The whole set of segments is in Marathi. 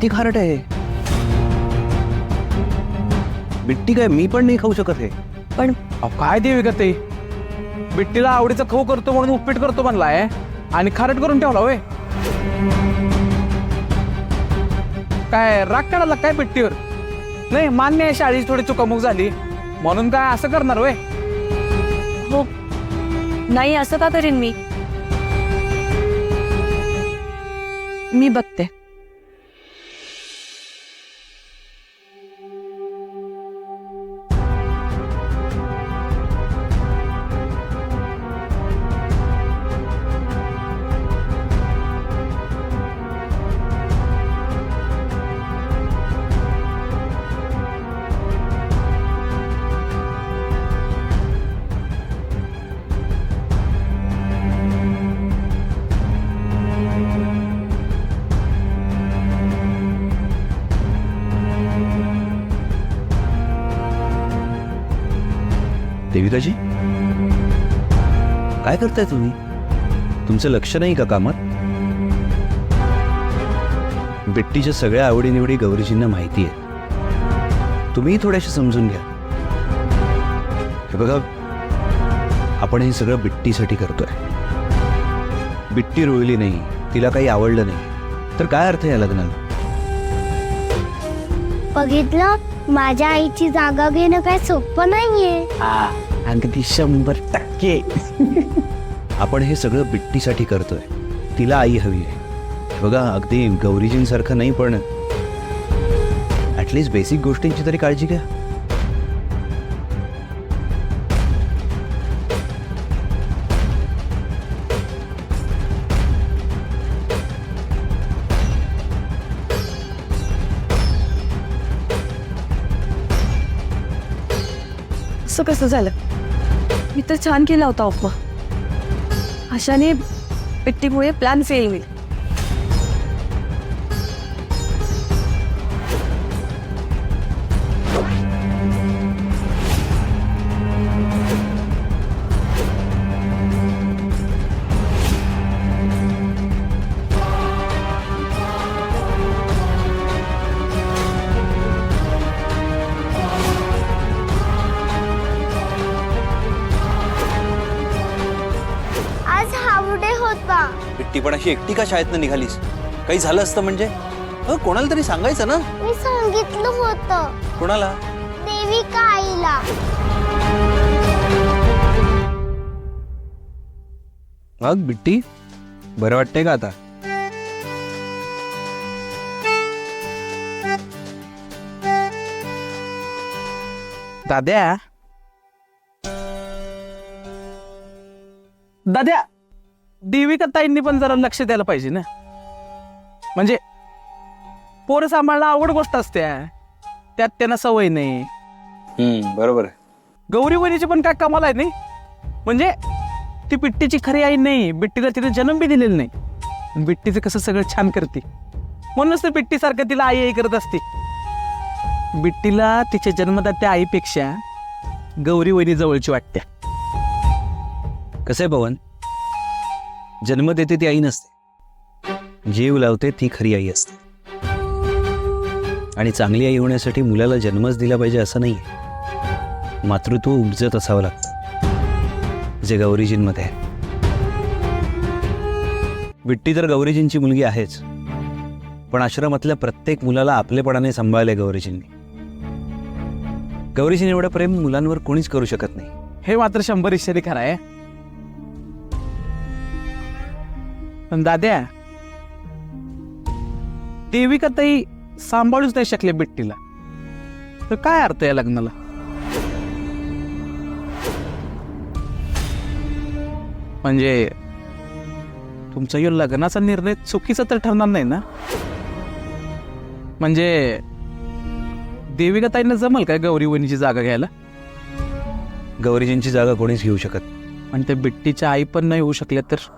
किती खारट आहे. बिट्टी काय मी पण नाही खाऊ शकत हे. पण काय देवी करते, बिट्टीला आवडीचं खाऊ करतो म्हणून उपीट करतो म्हणलाय आणि खारट करून ठेवला होय. काय राग काढायला काय बिट्टीवर? नाही मान्य आहे, शाळेची थोडी चुकामुक झाली म्हणून काय असं करणार होय? हो, नाही असं का करीन मी बघते. देविकाजी, काय करताय तुम्ही? तुमचं लक्ष नाही का कामात? बिट्टीच्या सगळ्या आवडीनिवडी गौरीजींना माहिती आहे. तुम्ही थोड्याशी समजून घ्या. हे बघा, आपण हे सगळं बिट्टीसाठी करतोय. बिट्टी रोळली नाही, तिला काही आवडलं नाही तर काय अर्थ या लग्नाला? बघितलं, माझ्या आईची जागा घेणं काय सोपं नाहीये. अगदी 100%. आपण हे सगळं बिट्टीसाठी करतोय. तिला आई हवी आहे. बघा, अगदी गौरीजींसारखं नाही पण ऍटलीस्ट बेसिक गोष्टींची तरी काळजी घ्या. असं कसं झालं? मी तर छान केला होता उपमा. अशाने बिट्टीमुळे प्लॅन फेल होईल. आज हावडे होता. बिट्टी पण अशी एकटी का शाळेतनं निघालीस? काही झालं असतं म्हणजे कोणाला तरी सांगायचं ना. मी सांगितलं होतं कोणाला? देविका आईला. मग बिट्टी, बरं वाटतंय का आता? दाद्या, दाद्या, देविका ताईंनी पण जरा लक्ष द्यायला पाहिजे ना. म्हणजे पोरं सांभाळणं अवघड गोष्ट असते, त्यात त्यांना सवय नाही. बरोबर आहे. गौरी वहिनीची पण काय कमाल आहे नाही. म्हणजे ती बिट्टीची खरी आई नाही, बिट्टीला तिने जन्म बी दिलेला नाही. बिट्टीचं कसं सगळं छान करते म्हणूनच तर बिट्टीसारखं तिला आई आई करत असते. बिट्टीला तिच्या जन्मदात्या आईपेक्षा गौरी वहिनी जवळची वाटते. कसं आहे पवन, जन्म देते ती आई नसते, जीव लावते ती खरी आई असते. आणि चांगली आई होण्यासाठी मुलाला जन्मच दिला पाहिजे असं नाही. मातृत्व उपजत असावं लागतं, जे गौरीजींमध्ये आहे. बिट्टी तर गौरीजींची मुलगी आहेच, पण आश्रमातल्या प्रत्येक मुलाला आपलेपणाने सांभाळले गौरीजींनी. गौरीजींनी एवढं प्रेम मुलांवर कोणीच करू शकत नाही. हे मात्र 100 इशारी खरं आहे. पण दाद्या, देविका ताई सांभाळूच नाही शकले बिट्टीला, तर काय अर्थ आहे लग्नाला? म्हणजे तुमचा यो लग्नाचा निर्णय चुकीचा तर ठरणार नाही ना? म्हणजे देविका ताईंना जमल काय गौरी वहिनीची जागा घ्यायला? गौरीजींची जागा कोणीच घेऊ शकत. आणि त्या बिट्टीच्या आई पण नाही होऊ शकल्या तर?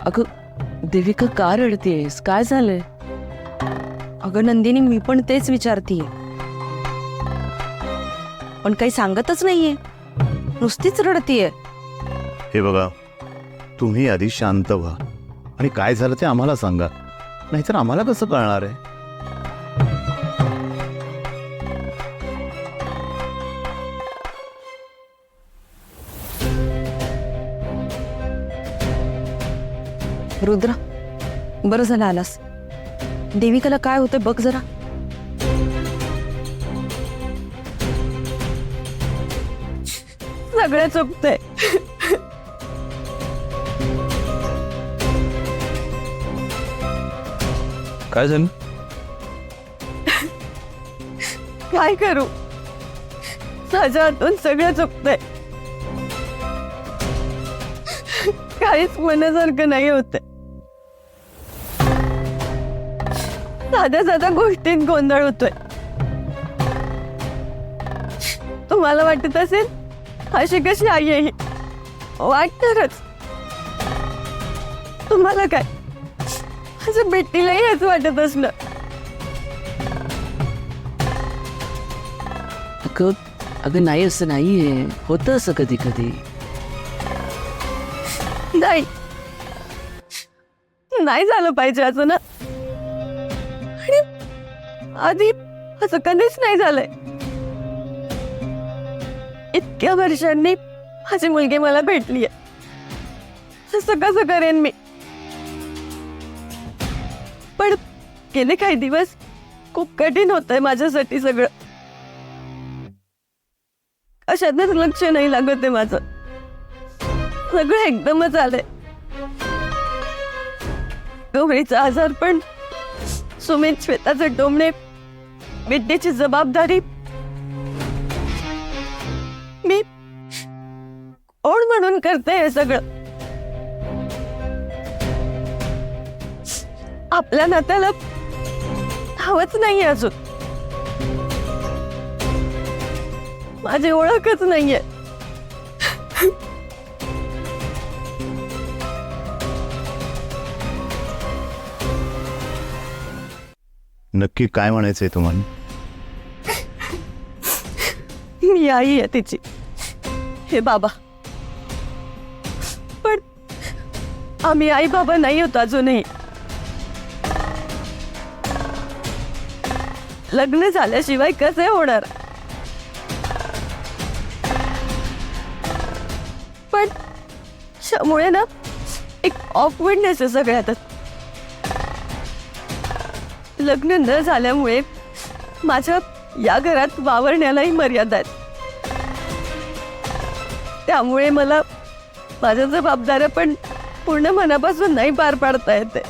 अगं देविका का रडतेस? काय झालंय? अगं नंदिनी, मी पण तेच विचारतीये, पण काही सांगतच नाहीये, नुसतीच रडतीये. हे बघा, तुम्ही आधी शांत व्हा आणि काय झालं ते आम्हाला सांगा, नाहीतर आम्हाला कसं कळणार आहे? रुद्र, बरं झालं आलास. देविकाला काय होतंय बघ जरा. सगळं चुकतंय. काय झालं? काय करू, माझ्या हातून सगळं चुकतंय. काहीच मनासारखं नाही होत. साध्या साध्या गोष्टीत गोंधळ होतोय. तुम्हाला वाटत असेल अशी कशी आई आहे ही? वाटणारच. तुम्हाला काय असं बेटीलाही हेच वाटत असलं? अगं नाही, असं नाहीये, होतं असं कधी कधी. नाही, नाही झालं पाहिजे असं ना. आणि आधी असं कधीच नाही झालंय. इतक्या वर्षांनी माझी मुलगी मला भेटलीय, असं कसं करेन मी? पण गेले काही दिवस खूप कठीण होतंय माझ्यासाठी सगळं. कशातच लक्ष नाही लागत आहे माझं. सगळं एकदमच आलंय. गौरीचा आजार पण, सुमित श्वेताचे टोमणे, विद्येची जबाबदारी. मी कोण म्हणून करते हे सगळं? आपल्या नात्याला हवंच नाहीये अजून. माझी ओळखच नाहीये. नक्की काय म्हणायचंय तुम्हाला? मी आई आहे तिची, हे बाबा. पण आम्ही आई बाबा नाही होतो अजूनही. लग्न झाल्याशिवाय कसे होणार? पण त्यामुळे ना एक ऑकवर्डनेस आहे सगळ्यातच. लग्न न झाल्यामुळे माझ्या या घरात वावरण्यालाही मर्यादा आहेत. त्यामुळे मला माझ्या जबाबदाऱ्या पण पूर्ण मनापासून नाही पार पाडता येते.